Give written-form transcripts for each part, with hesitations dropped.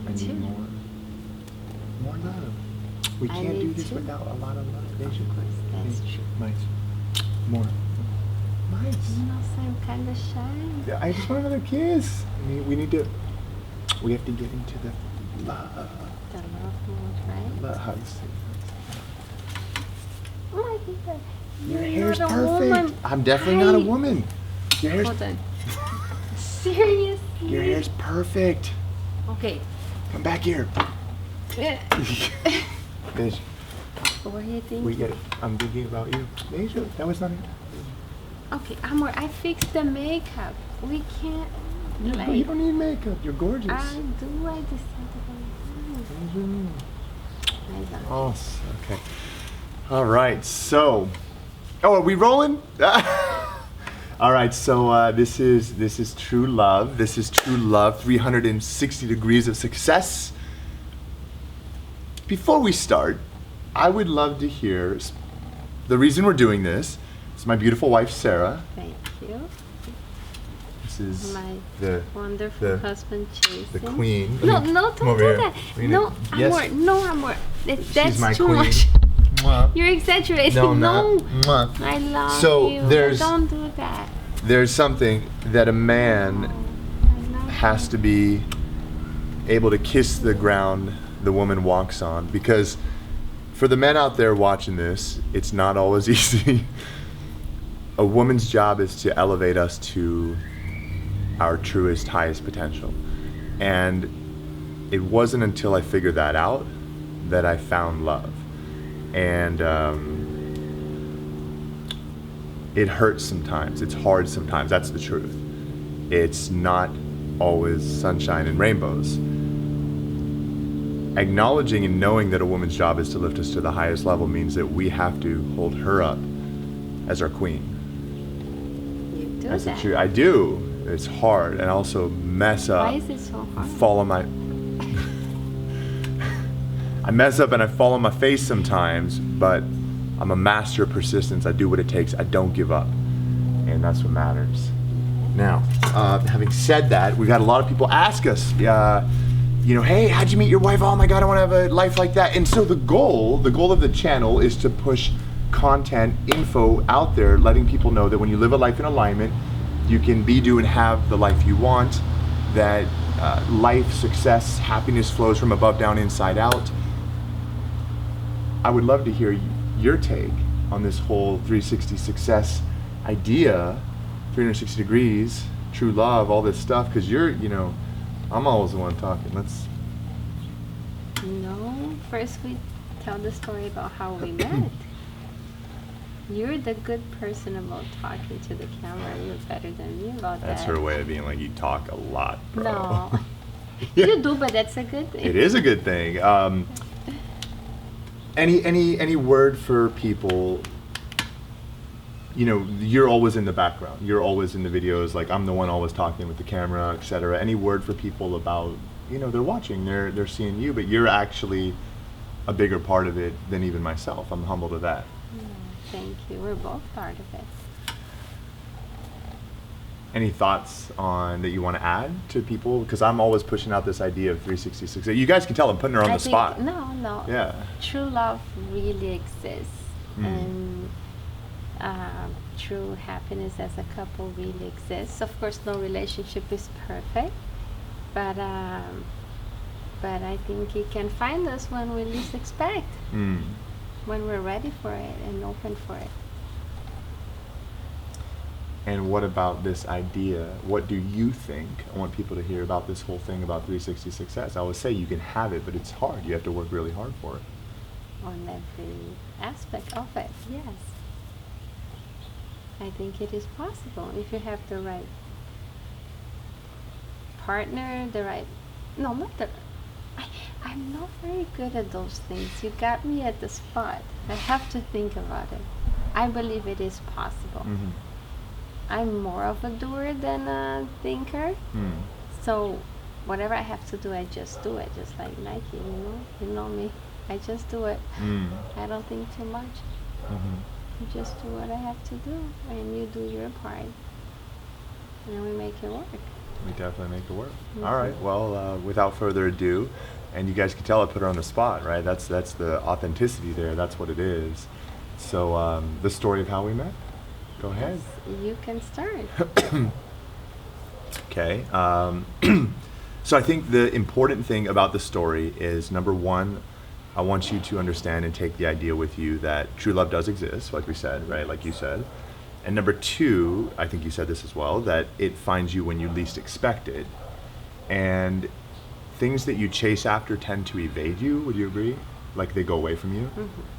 I need more. More love. We can't do this without a lot of love. Deja. That's true. Nice. More. Nice. You know, so I'm kind of shy. Yeah, I just want another kiss. We have to get into the love. The love mode, right? Love hugs. Oh my God. Your You're hair's not a perfect. woman. I'm definitely not a woman. Your hair's Hold on. Seriously? Your hair's perfect. Okay. Come back here. Deja, What are you thinking? I'm thinking about you. Deja, that was not it. Okay, Amor, I fixed the makeup. We can't. You don't need makeup. You're gorgeous. I do. I decided Oh, okay. All right. So, are we rolling? All right. So this is true love. This is true love. 360 degrees of success. Before we start, I would love to hear the reason we're doing this. It's my beautiful wife, Sarah. Thank you. This is My the wonderful husband, Jason. the queen. No, don't do that. No, Yes. Amor, no, Amor. That's my too queen. much. Mwah. You're exaggerating. No, I'm not. No. Mwah. I love So, you. there's- Don't do that. There's something that a man I love has to be able to kiss the ground the woman walks on, because for the men out there watching this, it's not always easy. A woman's job is to elevate us to our truest, highest potential. And it wasn't until I figured that out that I found love. And it hurts sometimes. It's hard sometimes. That's the truth. It's not always sunshine and rainbows. Acknowledging and knowing that a woman's job is to lift us to the highest level means that we have to hold her up as our queen. You do That's the that. truth. I do. It's hard, and I also mess up. Why is it so hard? Fall on my. I mess up and I fall on my face sometimes, but I'm a master of persistence. I do what it takes. I don't give up, and that's what matters. Now, having said that, we've had a lot of people ask us, hey, how'd you meet your wife? Oh my God, I want to have a life like that. And so the goal of the channel is to push content, info out there, letting people know that when you live a life in alignment, you can be, do, and have the life you want, that life, success, happiness flows from above down, inside out. I would love to hear your take on this whole 360 success idea, 360 degrees, true love, all this stuff, because I'm always the one talking. No, first we tell the story about how we met. You're the good person about talking to the camera. You're better than me about That's that. her way of being like, you talk a lot, bro. No. Yeah. You do, but that's a good thing. It is a good thing. Any word for people? You're always in the background. You're always in the videos. Like, I'm the one always talking with the camera, etc. Any word for people about, they're watching, they're seeing you, but you're actually a bigger part of it than even myself. I'm humble to that. Thank you. We're both part of it. Any thoughts on that you want to add to people? Because I'm always pushing out this idea of 360 success. You guys can tell I'm putting her on the spot. No. Yeah. True love really exists. And true happiness as a couple really exists. Of course, no relationship is perfect. But I think it can find us when we least expect. When we're ready for it and open for it. And what about this idea? What do you think? I want people to hear about this whole thing about 360 success. I always say you can have it, but it's hard. You have to work really hard for it. On every aspect of it, yes. I think it is possible if you have the right partner, I'm not very good at those things. You got me at the spot. I have to think about it. I believe it is possible. I'm more of a doer than a thinker. So whatever I have to do, I just do it. Just like Nike, you know me. I just do it. I don't think too much. You just do what I have to do, and you do your part, and we make it work. We definitely make it work. Mm-hmm. All right. Well, without further ado, and you guys can tell I put her on the spot, right? That's the authenticity there. That's what it is. So the story of how we met. Go ahead. Yes, you can start. Okay. So I think the important thing about the story is, number one, I want you to understand and take the idea with you that true love does exist, like we said, right? Like you said. And number two, I think you said this as well, that it finds you when you least expect it. And things that you chase after tend to evade you. Would you agree? Like they go away from you,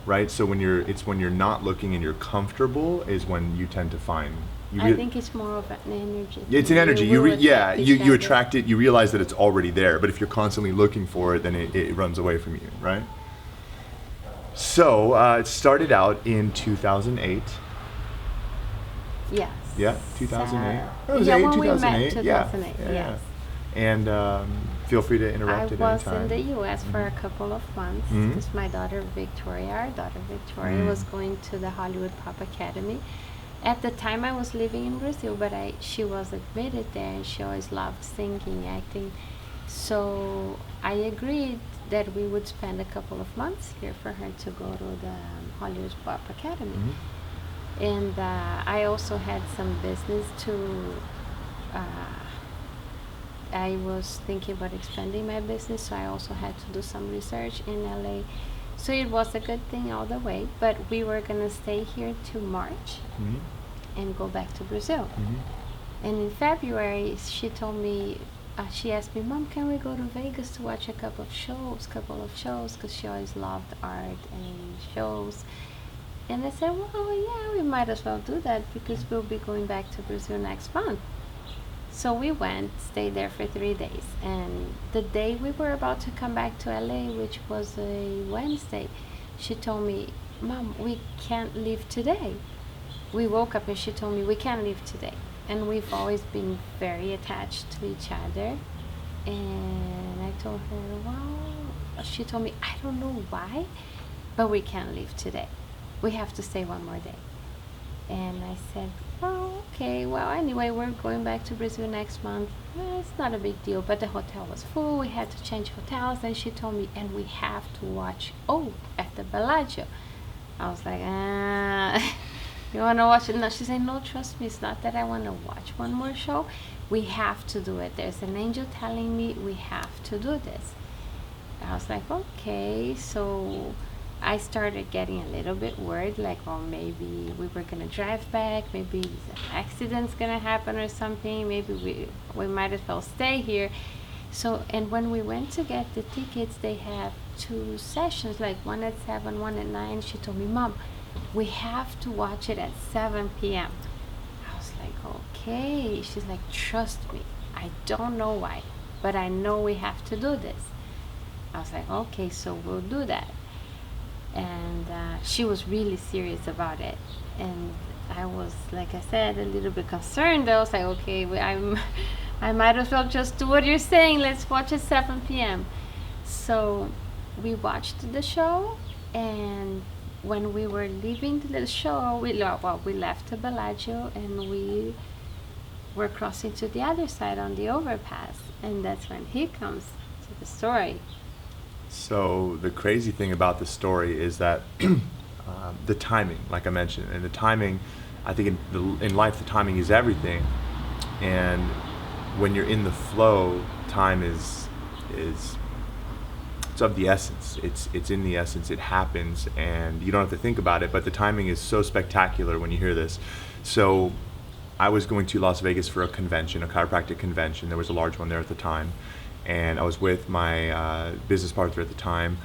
right? So when you're not looking and you're comfortable is when you tend to find. I think it's more of an energy. It's an energy. will attract each You other. attract it. You realize that it's already there. But if you're constantly looking for it, then it runs away from you, right? So it started out in 2008. Yes. Yeah, 2008. So, It was yeah, eight, when we 2008. met, 2008. Yeah. Yes. And feel free to I interrupt at was any time. in the U.S. for a couple of months Mhm. because my daughter Victoria, was going to the Hollywood Pop Academy. At the time, I was living in Brazil, but she was admitted there, and she always loved singing, acting. So I agreed that we would spend a couple of months here for her to go to the Hollywood Pop Academy. Mhm. And I also had some business to. I was thinking about expanding my business, so I also had to do some research in LA. So it was a good thing all the way, but we were gonna stay here till March Mhm. and go back to Brazil. Mhm. And in February, she told me, she asked me, Mom, can we go to Vegas to watch a couple of shows, because she always loved art and shows. And I said, well, yeah, we might as well do that because we'll be going back to Brazil next month. So we went, stayed there for 3 days. And the day we were about to come back to LA, which was a Wednesday, she told me, Mom, we can't leave today. We woke up and she told me, we can't leave today. And we've always been very attached to each other. And I told her, well, she told me, I don't know why, but we can't leave today. We have to stay one more day. And I said, oh, okay, well, anyway, we're going back to Brazil next month. Well, it's not a big deal, but the hotel was full. We had to change hotels. And she told me, and we have to watch at the Bellagio. I was like, you want to watch it? No, she said, no, trust me, it's not that I want to watch one more show. We have to do it. There's an angel telling me we have to do this. I was like, okay. So I started getting a little bit worried, like, well, maybe we were going to drive back, maybe an accident's going to happen or something, maybe we might as well stay here. So, and when we went to get the tickets, they have 2 sessions, like one at 7, one at 9. She told me, Mom, we have to watch it at 7 p.m. I was like, okay. She's like, trust me, I don't know why, but I know we have to do this. I was like, okay, so we'll do that. And she was really serious about it. And I was, like I said, a little bit concerned. I was like, okay, I might as well just do what you're saying. Let's watch at 7 p.m. So we watched the show, and when we were leaving the show, we left the Bellagio, and we were crossing to the other side on the overpass. And that's when he comes to the story. So the crazy thing about the story is that the timing, like I mentioned, and the timing, I think in life, the timing is everything. And when you're in the flow, time is it's of the essence. It's in the essence. It happens, and you don't have to think about it. But the timing is so spectacular when you hear this. So I was going to Las Vegas for a convention, a chiropractic convention. There was a large one there at the time. And I was with my business partner at the time,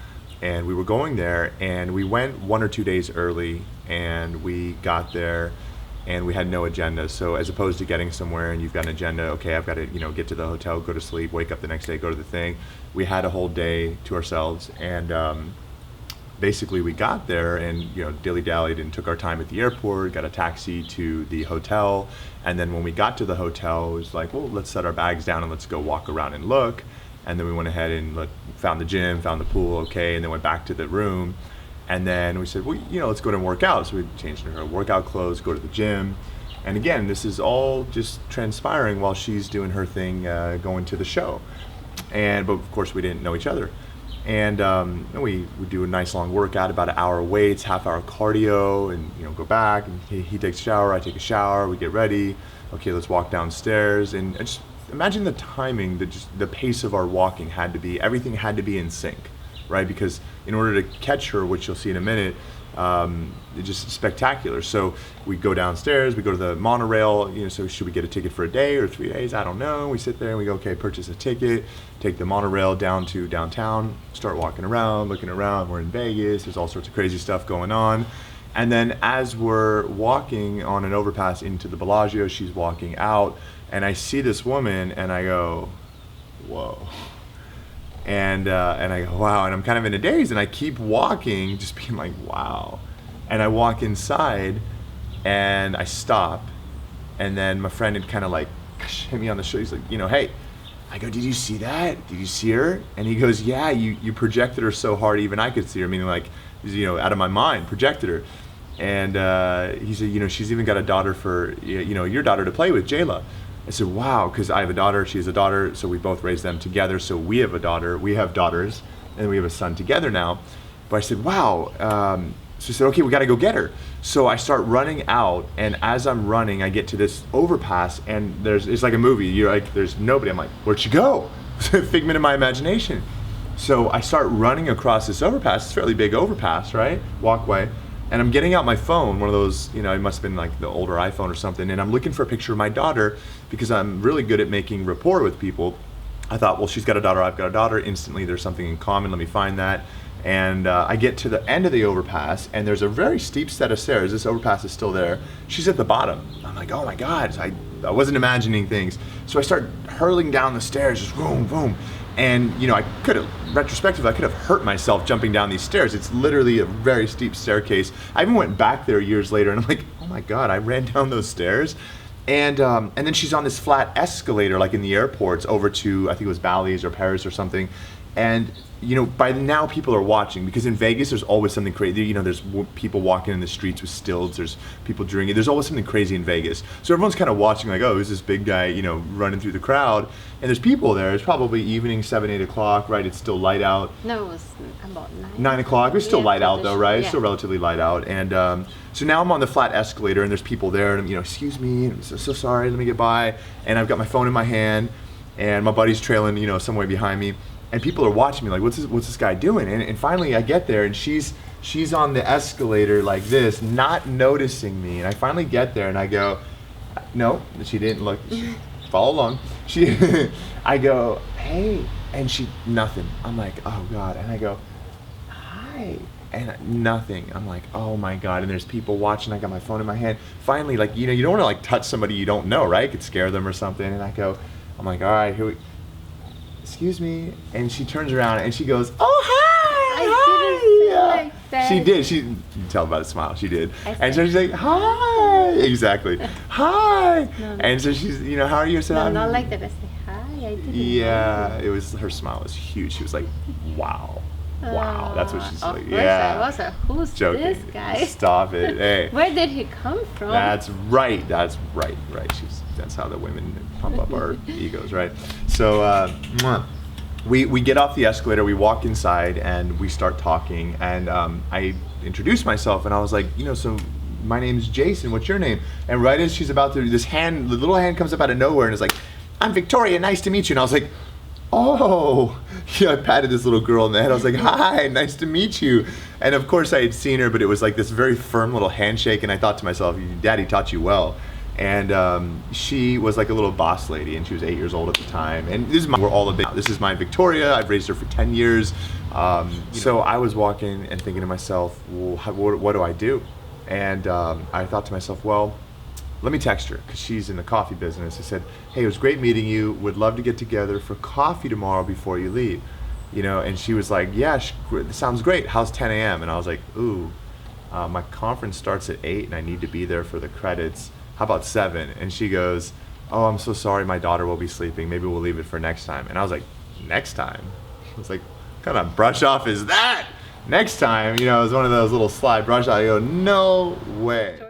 and we were going there, and we went 1 or 2 days early, and we got there, and we had no agenda. So as opposed to getting somewhere and you've got an agenda, okay, I've got to get to the hotel, go to sleep, wake up the next day, go to the thing. We had a whole day to ourselves, and basically we got there and dilly-dallied and took our time at the airport, got a taxi to the hotel, and then when we got to the hotel, it was like, well, let's set our bags down and let's go walk around and look. And then we went ahead and found the gym, found the pool, okay, and then went back to the room. And then we said, well, let's go ahead and work out. So we changed into our workout clothes, go to the gym. And again, this is all just transpiring while she's doing her thing, going to the show. But of course we didn't know each other. And we do a nice long workout, about an hour weights, half-hour cardio, and go back. And he takes a shower, I take a shower, we get ready. Okay, let's walk downstairs. And just imagine the timing, the pace of our walking had to be, everything had to be in sync, right? Because in order to catch her, which you'll see in a minute, it's just spectacular. So we go downstairs, we go to the monorail, so should we get a ticket for a day or 3 days? I don't know. We sit there and we go, okay, purchase a ticket, take the monorail down to downtown, start walking around, looking around. We're in Vegas, there's all sorts of crazy stuff going on. And then as we're walking on an overpass into the Bellagio, she's walking out, and I see this woman and I go, whoa. And I go, wow, and I'm kind of in a daze, and I keep walking, just being like, wow. And I walk inside, and I stop, and then my friend had kind of like hit me on the shoulder. He's like, hey. I go, did you see that? Did you see her? And he goes, yeah, you projected her so hard, even I could see her, meaning like, out of my mind, projected her. And he said, she's even got a daughter for, your daughter to play with, Jayla. I said, wow, because I have a daughter, she has a daughter, so we both raised them together. So we have a daughter, we have daughters, and we have a son together now. But I said, wow. So I said, okay, we got to go get her. So I start running out, and as I'm running, I get to this overpass, and it's like a movie. You're like, there's nobody. I'm like, where'd she go? It's a figment of my imagination. So I start running across this overpass. It's a fairly big overpass, right? Walkway. And I'm getting out my phone, one of those, it must have been like the older iPhone or something, and I'm looking for a picture of my daughter because I'm really good at making rapport with people. I thought, well, she's got a daughter, I've got a daughter. Instantly, there's something in common. Let me find that. And I get to the end of the overpass, and there's a very steep set of stairs. This overpass is still there. She's at the bottom. I'm like, oh my God. I wasn't imagining things. So I start hurling down the stairs, just boom, boom. And I could have, retrospectively, I could have hurt myself jumping down these stairs. It's literally a very steep staircase. I even went back there years later, and I'm like, oh my God, I ran down those stairs. And then she's on this flat escalator, like in the airports, over to, I think it was Bally's or Paris or something. And by now people are watching, because in Vegas there's always something crazy. There's people walking in the streets with stilts. There's people drinking. There's always something crazy in Vegas. So everyone's kind of watching, like, oh, who's this big guy, running through the crowd? And there's people there. It's probably evening, 7, 8 o'clock, right? It's still light out. No, it was about 9. 9 o'clock. It was still light out though, right? Yeah. It's still relatively light out. And so now I'm on the flat escalator, and there's people there, and I'm, excuse me, I'm so sorry, let me get by. And I've got my phone in my hand, and my buddy's trailing, some way behind me. And people are watching me like, what's this guy doing? And finally I get there, and she's on the escalator like this, not noticing me. And I finally get there, and I go, no, she didn't look, follow along. I go, hey, and she, nothing. I'm like, oh God. And I go, hi, and nothing. I'm like, oh my God. And there's people watching. I got my phone in my hand. Finally, like, you don't want to like touch somebody you don't know, right? It could scare them or something. And I'm like, all right, here we, excuse me. And she turns around and she goes, oh, hi. I didn't feel like that. She did. You can tell by the smile. She did. I And so she's like, hi. Exactly. Hi. No. And so she's, how are you? I said, No, I'm, not like that. I say, hi, I didn't yeah, know. it was, her smile was huge. She was like, wow. Wow. That's what she's Of like. course Yeah. I was like, who's Joking. this guy? Stop it. Hey. Where did he come from? That's right. Right. That's how the women pump up our egos, right? So we get off the escalator, we walk inside, and we start talking. And I introduced myself, and I was like, so my name's Jason. What's your name? And right as she's about to, the little hand comes up out of nowhere and is like, I'm Victoria. Nice to meet you. And I was like, oh. Yeah, I patted this little girl in the head. I was like, hi, nice to meet you. And of course I had seen her, but it was like this very firm little handshake, and I thought to myself, Daddy taught you well. And she was like a little boss lady, and she was 8 years old at the time. And this is my Victoria. I've raised her for 10 years. So I was walking and thinking to myself, well, what do I do? And I thought to myself, well, let me text her, because she's in the coffee business. I said, hey, it was great meeting you. Would love to get together for coffee tomorrow before you leave. And she was like, yeah, sounds great. How's 10 a.m.? And I was like, ooh, my conference starts at 8 and I need to be there for the credits. How about 7? And she goes, oh, I'm so sorry, my daughter will be sleeping. Maybe we'll leave it for next time. And I was like, next time? I was like, what kind of brush off is that? Next time, it was one of those little slide brush off. I go, no way.